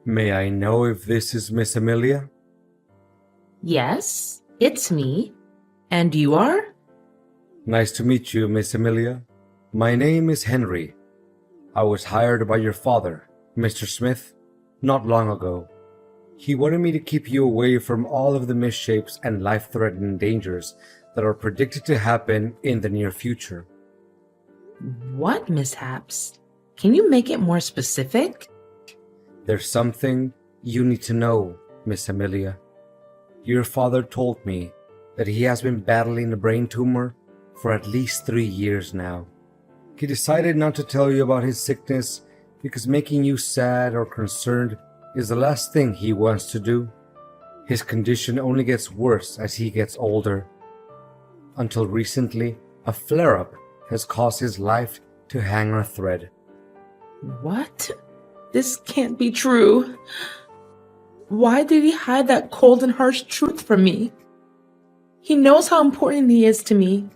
May I know if this is Miss Amelia? Yes, it's me. And you are? Nice to meet you, Miss Amelia. My name is Henry. I was hired by your father, Mr. Smith, not long ago. He wanted me to keep you away from all of the misshapes and life-threatening dangers that are predicted to happen in the near future. What mishaps? Can you make it more specific? There's something you need to know, Miss Amelia. Your father told me that he has been battling a brain tumor for at least 3 years now. He decided not to tell you about his sickness because making you sad or concerned is the last thing he wants to do. His condition only gets worse as he gets older. Until recently, a flare-up has caused his life to hang on a thread. What? This can't be true. Why did he hide that cold and harsh truth from me? He knows how important he is to me.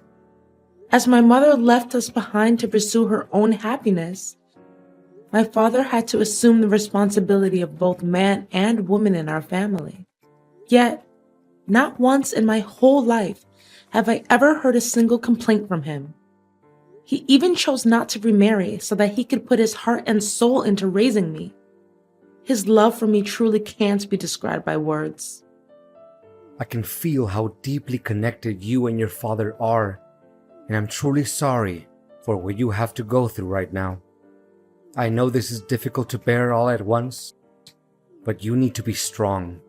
As my mother left us behind to pursue her own happiness, my father had to assume the responsibility of both man and woman in our family. Yet, not once in my whole life have I ever heard a single complaint from him. He even chose not to remarry so that he could put his heart and soul into raising me. His love for me truly can't be described by words. I can feel how deeply connected you and your father are, and I'm truly sorry for what you have to go through right now. I know this is difficult to bear all at once, but you need to be strong.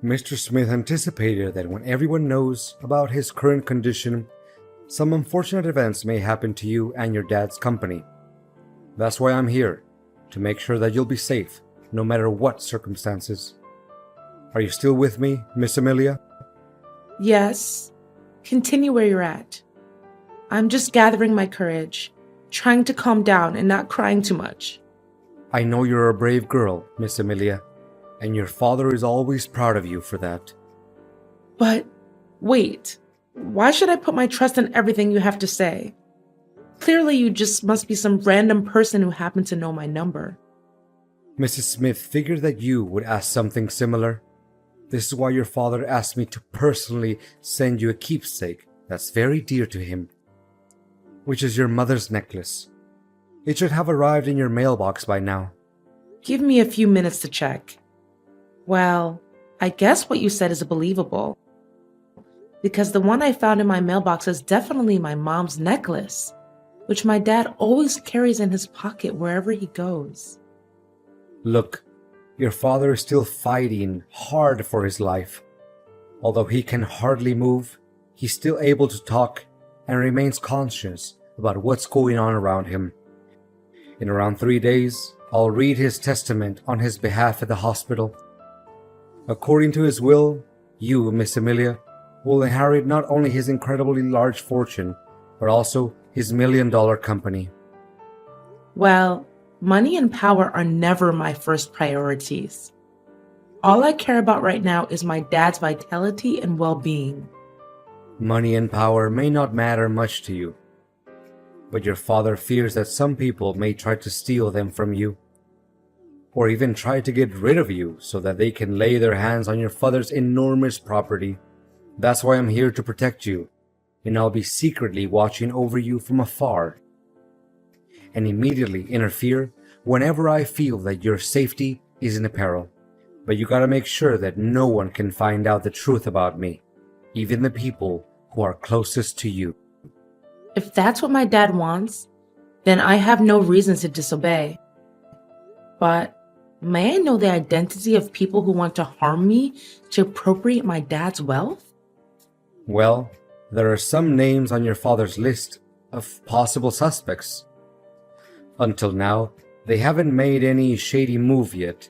Mr. Smith anticipated that when everyone knows about his current condition, some unfortunate events may happen to you and your dad's company. That's why I'm here, to make sure that you'll be safe, no matter what circumstances. Are you still with me, Miss Amelia? Yes, continue where you're at. I'm just gathering my courage, trying to calm down and not crying too much. I know you're a brave girl, Miss Amelia, and your father is always proud of you for that. But wait, why should I put my trust in everything you have to say? Clearly you just must be some random person who happened to know my number. Mrs. Smith figured that you would ask something similar. This is why your father asked me to personally send you a keepsake that's very dear to him, which is your mother's necklace. It should have arrived in your mailbox by now. Give me a few minutes to check. Well, I guess what you said is believable, because the one I found in my mailbox is definitely my mom's necklace, which my dad always carries in his pocket wherever he goes. Look, your father is still fighting hard for his life. Although he can hardly move, he's still able to talk and remains conscious about what's going on around him. In around 3 days, I'll read his testament on his behalf at the hospital. According to his will, you, Miss Amelia, will inherit not only his incredibly large fortune, but also his $1 million company. Well, money and power are never my first priorities. All I care about right now is my dad's vitality and well-being. Money and power may not matter much to you, but your father fears that some people may try to steal them from you, or even try to get rid of you so that they can lay their hands on your father's enormous property. That's why I'm here to protect you, and I'll be secretly watching over you from afar, and immediately interfere whenever I feel that your safety is in peril. But you gotta make sure that no one can find out the truth about me, even the people who are closest to you. If that's what my dad wants, then I have no reason to disobey. But may I know the identity of people who want to harm me to appropriate my dad's wealth? Well, there are some names on your father's list of possible suspects. Until now, they haven't made any shady move yet.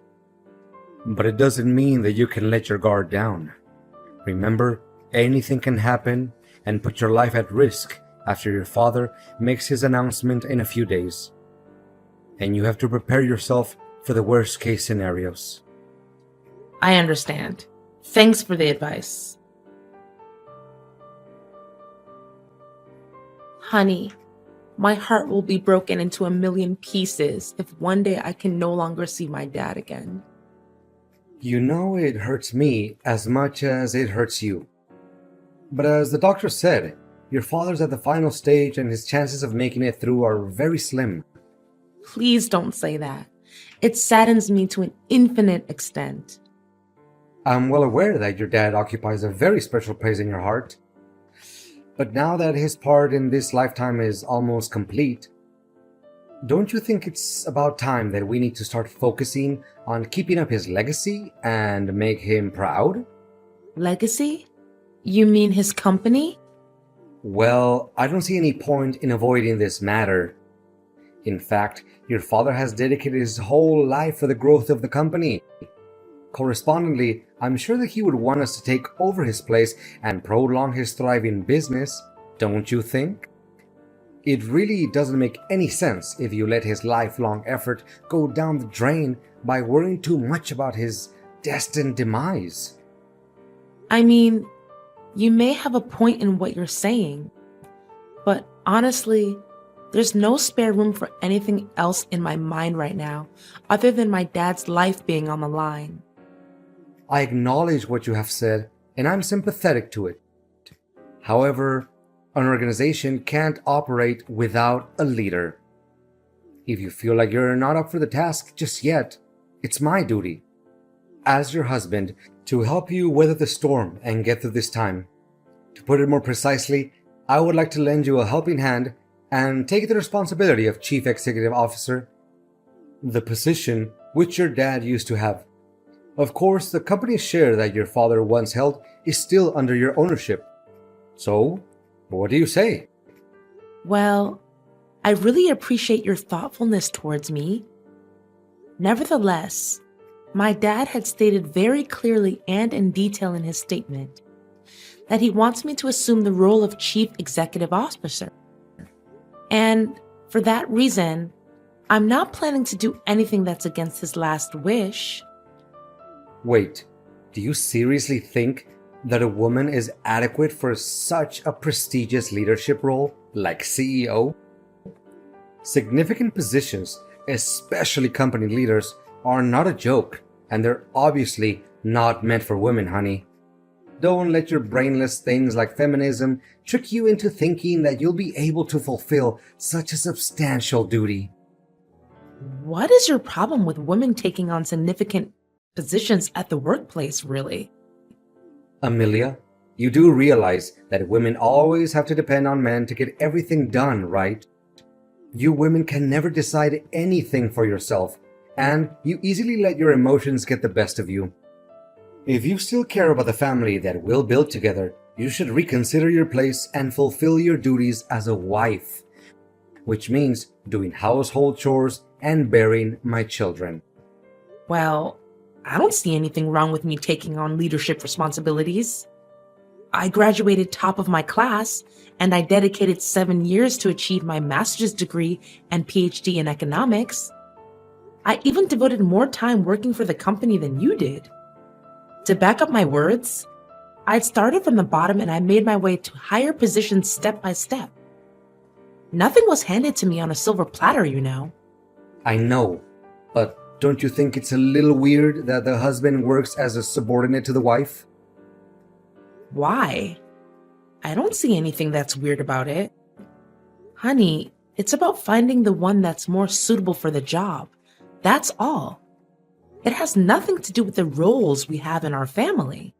But it doesn't mean that you can let your guard down. Remember, anything can happen and put your life at risk after your father makes his announcement in a few days. And you have to prepare yourself for the worst case scenarios. I understand. Thanks for the advice. Honey, My heart will be broken into a million pieces if one day I can no longer see my dad again. You know it hurts me as much as it hurts you. But as the doctor said, your father's at the final stage and his chances of making it through are very slim. Please don't say that. It saddens me to an infinite extent. I'm well aware that your dad occupies a very special place in your heart. But now that his part in this lifetime is almost complete, don't you think it's about time that we need to start focusing on keeping up his legacy and make him proud? Legacy? You mean his company? Well, I don't see any point in avoiding this matter. In fact, your father has dedicated his whole life for the growth of the company. Correspondingly, I'm sure that he would want us to take over his place and prolong his thriving business, don't you think? It really doesn't make any sense if you let his lifelong effort go down the drain by worrying too much about his destined demise. I mean, you may have a point in what you're saying, but honestly, there's no spare room for anything else in my mind right now other than my dad's life being on the line. I acknowledge what you have said, and I'm sympathetic to it. However, an organization can't operate without a leader. If you feel like you're not up for the task just yet, it's my duty, as your husband, to help you weather the storm and get through this time. To put it more precisely, I would like to lend you a helping hand and take the responsibility of Chief Executive Officer, the position which your dad used to have. Of course, the company share that your father once held is still under your ownership. So, what do you say? Well, I really appreciate your thoughtfulness towards me. Nevertheless, my dad had stated very clearly and in detail in his statement that he wants me to assume the role of Chief Executive Officer. And for that reason, I'm not planning to do anything that's against his last wish. Wait, do you seriously think that a woman is adequate for such a prestigious leadership role like CEO? Significant positions, especially company leaders, are not a joke, and they're obviously not meant for women, honey. Don't let your brainless things like feminism trick you into thinking that you'll be able to fulfill such a substantial duty. What is your problem with women taking on significant positions at the workplace, really? Amelia, you do realize that women always have to depend on men to get everything done, right? You women can never decide anything for yourself, and you easily let your emotions get the best of you. If you still care about the family that we'll build together, you should reconsider your place and fulfill your duties as a wife, which means doing household chores and bearing my children. Well, I don't see anything wrong with me taking on leadership responsibilities. I graduated top of my class, and I dedicated 7 years to achieve my master's degree and PhD in economics. I even devoted more time working for the company than you did. To back up my words, I'd started from the bottom and I made my way to higher positions step by step. Nothing was handed to me on a silver platter, you know. I know, but don't you think it's a little weird that the husband works as a subordinate to the wife? Why? I don't see anything that's weird about it. Honey, it's about finding the one that's more suitable for the job. That's all. It has nothing to do with the roles we have in our family.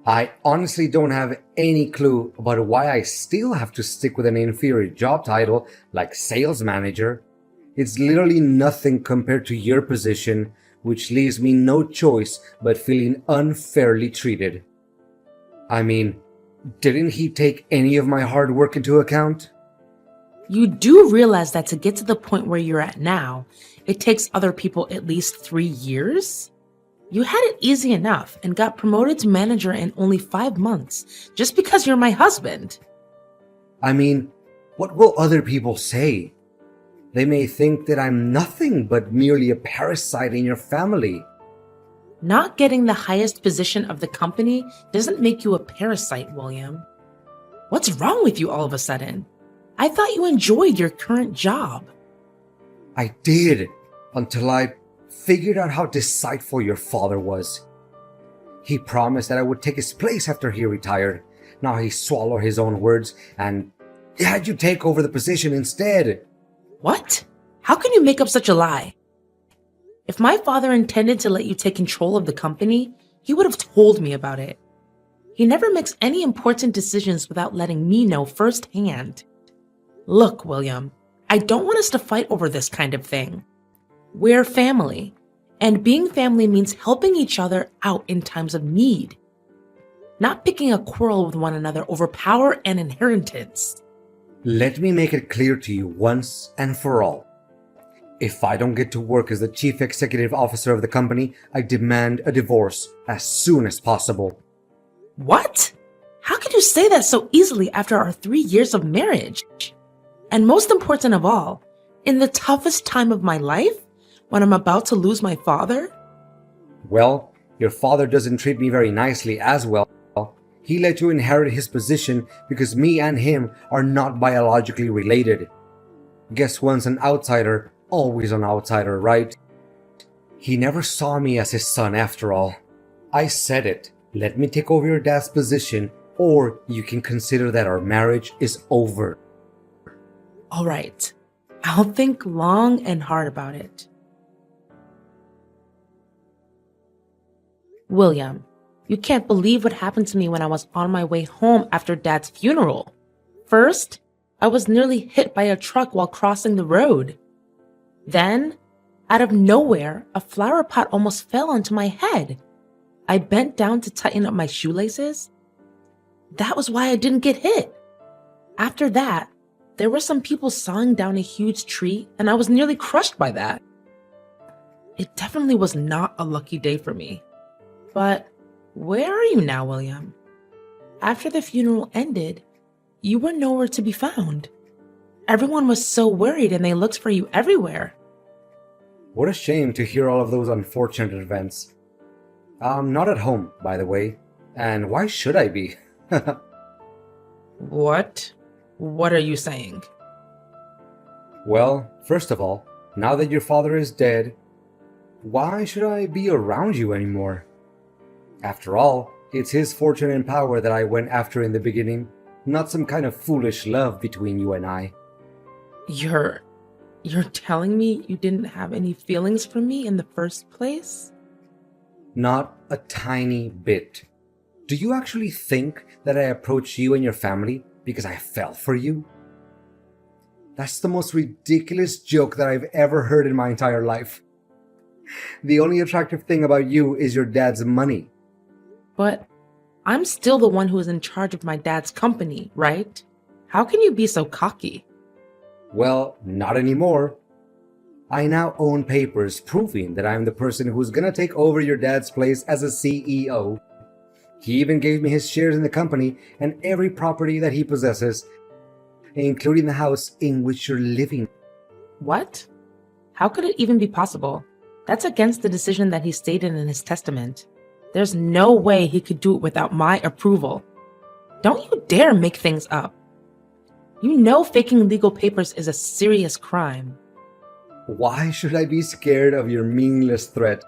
I honestly don't have any clue about why I still have to stick with an inferior job title like sales manager. It's literally nothing compared to your position, which leaves me no choice but feeling unfairly treated. I mean, didn't he take any of my hard work into account? You do realize that to get to the point where you're at now, it takes other people at least 3 years? You had it easy enough and got promoted to manager in only 5 months just because you're my husband. I mean, what will other people say? They may think that I'm nothing but merely a parasite in your family. Not getting the highest position of the company doesn't make you a parasite, William. What's wrong with you all of a sudden? I thought you enjoyed your current job. I did, until I figured out how deceitful your father was. He promised that I would take his place after he retired. Now he swallowed his own words and had you take over the position instead. What? How can you make up such a lie? If my father intended to let you take control of the company, he would have told me about it. He never makes any important decisions without letting me know firsthand. Look, William, I don't want us to fight over this kind of thing. We're family, and being family means helping each other out in times of need, not picking a quarrel with one another over power and inheritance. Let me make it clear to you once and for all. If I don't get to work as the chief executive officer of the company, I demand a divorce as soon as possible. What? How could you say that so easily after our 3 years of marriage? And most important of all, in the toughest time of my life, when I'm about to lose my father? Well, your father doesn't treat me very nicely as well. He let you inherit his position because me and him are not biologically related. Guess once an outsider, always an outsider, right? He never saw me as his son after all. I said it. Let me take over your dad's position, or you can consider that our marriage is over. All right, I'll think long and hard about it. William, you can't believe what happened to me when I was on my way home after Dad's funeral. First, I was nearly hit by a truck while crossing the road. Then, out of nowhere, a flower pot almost fell onto my head. I bent down to tighten up my shoelaces. That was why I didn't get hit. After that, there were some people sawing down a huge tree, and I was nearly crushed by that. It definitely was not a lucky day for me. But where are you now, William? After the funeral ended, you were nowhere to be found. Everyone was so worried and they looked for you everywhere. What a shame to hear all of those unfortunate events. I'm not at home, by the way. And why should I be? What? What are you saying? Well, first of all, now that your father is dead, why should I be around you anymore? After all, it's his fortune and power that I went after in the beginning, not some kind of foolish love between you and I. You're telling me you didn't have any feelings for me in the first place? Not a tiny bit. Do you actually think that I approached you and your family because I fell for you? That's the most ridiculous joke that I've ever heard in my entire life. The only attractive thing about you is your dad's money. But I'm still the one who is in charge of my dad's company, right? How can you be so cocky? Well, not anymore. I now own papers proving that I'm the person who's gonna take over your dad's place as a CEO. He even gave me his shares in the company and every property that he possesses, including the house in which you're living. What? How could it even be possible? That's against the decision that he stated in his testament. There's no way he could do it without my approval. Don't you dare make things up. You know faking legal papers is a serious crime. Why should I be scared of your meaningless threat?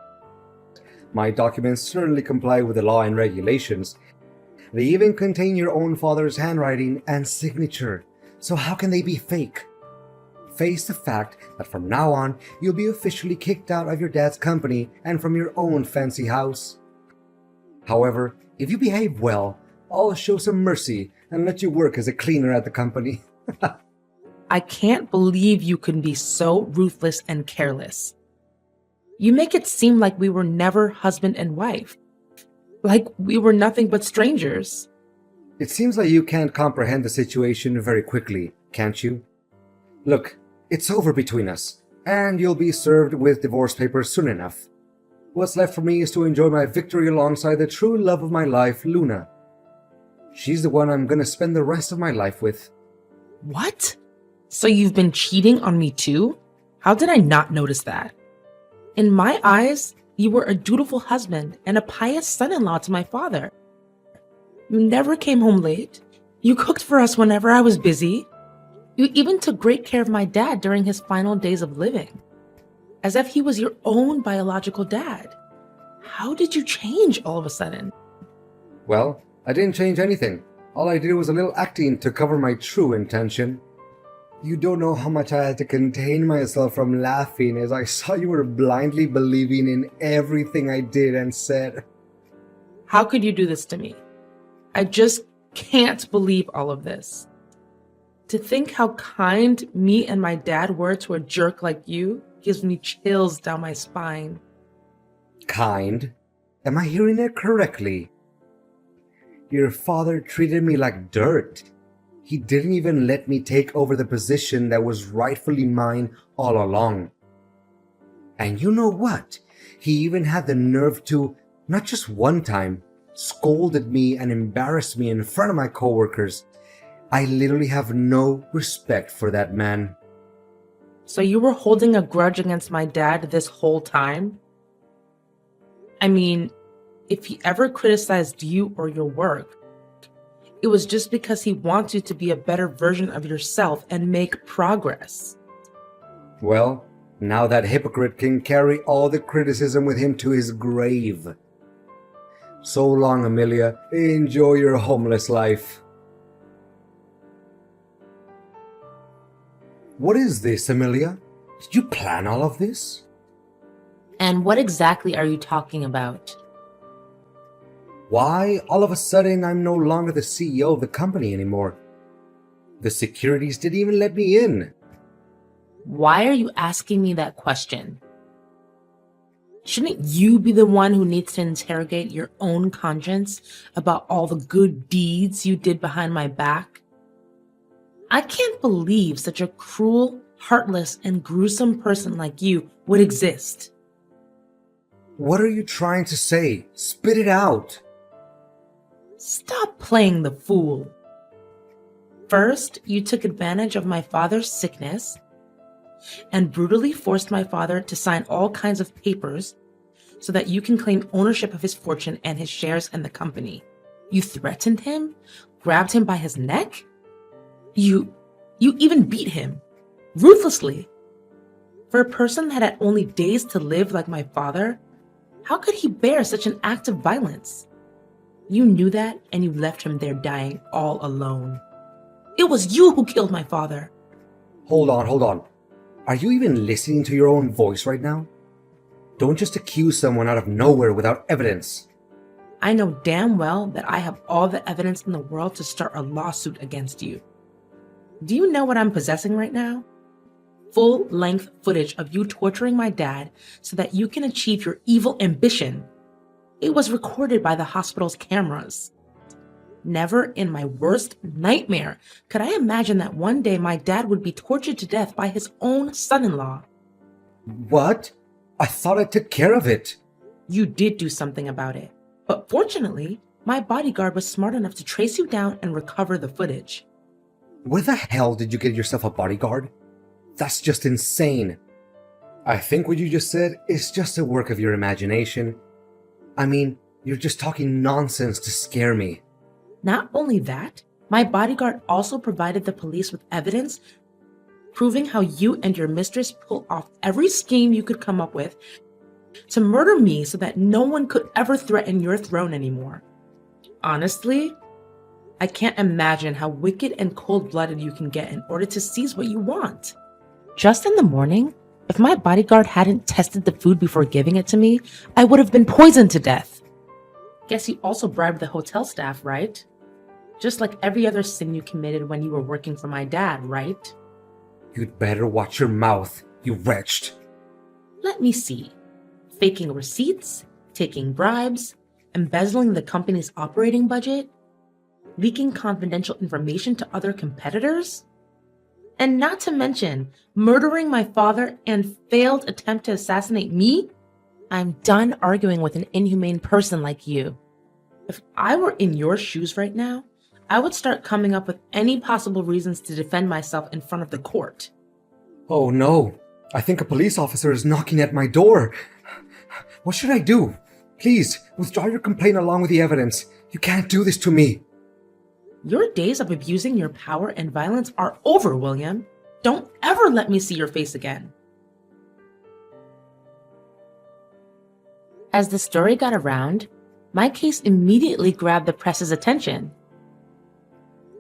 My documents certainly comply with the law and regulations. They even contain your own father's handwriting and signature, so how can they be fake? Face the fact that from now on, you'll be officially kicked out of your dad's company and from your own fancy house. However, if you behave well, I'll show some mercy and let you work as a cleaner at the company. I can't believe you can be so ruthless and careless. You make it seem like we were never husband and wife. Like we were nothing but strangers. It seems like you can't comprehend the situation very quickly, can't you? Look, it's over between us, and you'll be served with divorce papers soon enough. What's left for me is to enjoy my victory alongside the true love of my life, Luna. She's the one I'm gonna spend the rest of my life with. What? So you've been cheating on me too? How did I not notice that? In my eyes, you were a dutiful husband and a pious son-in-law to my father. You never came home late. You cooked for us whenever I was busy. You even took great care of my dad during his final days of living, as if he was your own biological dad. How did you change all of a sudden? Well, I didn't change anything. All I did was a little acting to cover my true intention. You don't know how much I had to contain myself from laughing as I saw you were blindly believing in everything I did and said. How could you do this to me? I just can't believe all of this. To think how kind me and my dad were to a jerk like you gives me chills down my spine. Kind? Am I hearing it correctly? Your father treated me like dirt. He didn't even let me take over the position that was rightfully mine all along. And you know what? He even had the nerve to, not just one time, scolded me and embarrassed me in front of my coworkers. I literally have no respect for that man. So you were holding a grudge against my dad this whole time? I mean, if he ever criticized you or your work, it was just because he wants you to be a better version of yourself and make progress. Well, now that hypocrite can carry all the criticism with him to his grave. So long, Amelia. Enjoy your homeless life. What is this, Amelia? Did you plan all of this? And what exactly are you talking about? Why, all of a sudden, I'm no longer the CEO of the company anymore. The securities didn't even let me in. Why are you asking me that question? Shouldn't you be the one who needs to interrogate your own conscience about all the good deeds you did behind my back? I can't believe such a cruel, heartless, and gruesome person like you would exist. What are you trying to say? Spit it out. Stop playing the fool. First, you took advantage of my father's sickness and brutally forced my father to sign all kinds of papers so that you can claim ownership of his fortune and his shares in the company. You threatened him, grabbed him by his neck. You even beat him, ruthlessly. For a person that had only days to live like my father, how could he bear such an act of violence? You knew that, and you left him there dying all alone. It was you who killed my father. Hold on. Are you even listening to your own voice right now? Don't just accuse someone out of nowhere without evidence. I know damn well that I have all the evidence in the world to start a lawsuit against you. Do you know what I'm possessing right now? Full-length footage of you torturing my dad so that you can achieve your evil ambition. It was recorded by the hospital's cameras. Never in my worst nightmare could I imagine that one day my dad would be tortured to death by his own son-in-law. What? I thought I took care of it. You did do something about it. But fortunately, my bodyguard was smart enough to trace you down and recover the footage. Where the hell did you get yourself a bodyguard? That's just insane. I think what you just said is just a work of your imagination. I mean, you're just talking nonsense to scare me. Not only that, my bodyguard also provided the police with evidence proving how you and your mistress pulled off every scheme you could come up with to murder me so that no one could ever threaten your throne anymore. Honestly, I can't imagine how wicked and cold-blooded you can get in order to seize what you want. Just in the morning, if my bodyguard hadn't tested the food before giving it to me, I would have been poisoned to death. Guess you also bribed the hotel staff, right? Just like every other sin you committed when you were working for my dad, right? You'd better watch your mouth, you wretch. Let me see. Faking receipts, taking bribes, embezzling the company's operating budget, leaking confidential information to other competitors, and not to mention murdering my father and failed attempt to assassinate me? I'm done arguing with an inhumane person like you. If I were in your shoes right now, I would start coming up with any possible reasons to defend myself in front of the court. Oh no, I think a police officer is knocking at my door. What should I do? Please, withdraw your complaint along with the evidence. You can't do this to me. Your days of abusing your power and violence are over, William. Don't ever let me see your face again. As the story got around, my case immediately grabbed the press's attention.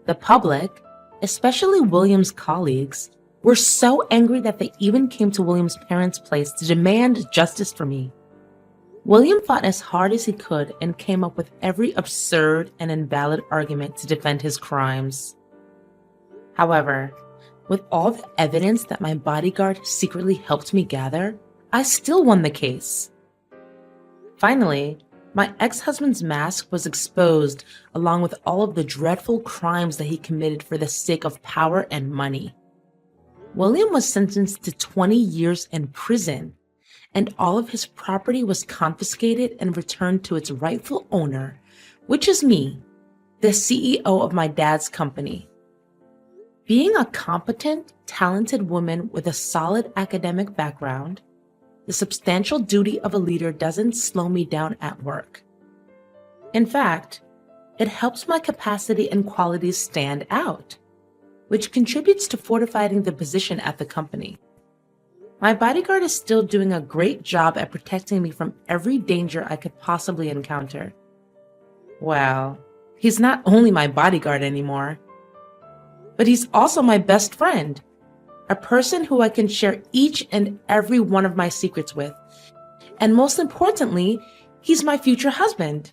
The public, especially William's colleagues, were so angry that they even came to William's parents' place to demand justice for me. William fought as hard as he could and came up with every absurd and invalid argument to defend his crimes. However, with all the evidence that my bodyguard secretly helped me gather, I still won the case. Finally, my ex-husband's mask was exposed along with all of the dreadful crimes that he committed for the sake of power and money. William was sentenced to 20 years in prison, and all of his property was confiscated and returned to its rightful owner, which is me, the CEO of my dad's company. Being a competent, talented woman with a solid academic background, the substantial duty of a leader doesn't slow me down at work. In fact, it helps my capacity and qualities stand out, which contributes to fortifying the position at the company. My bodyguard is still doing a great job at protecting me from every danger I could possibly encounter. Well, he's not only my bodyguard anymore, but he's also my best friend, a person who I can share each and every one of my secrets with. And most importantly, he's my future husband.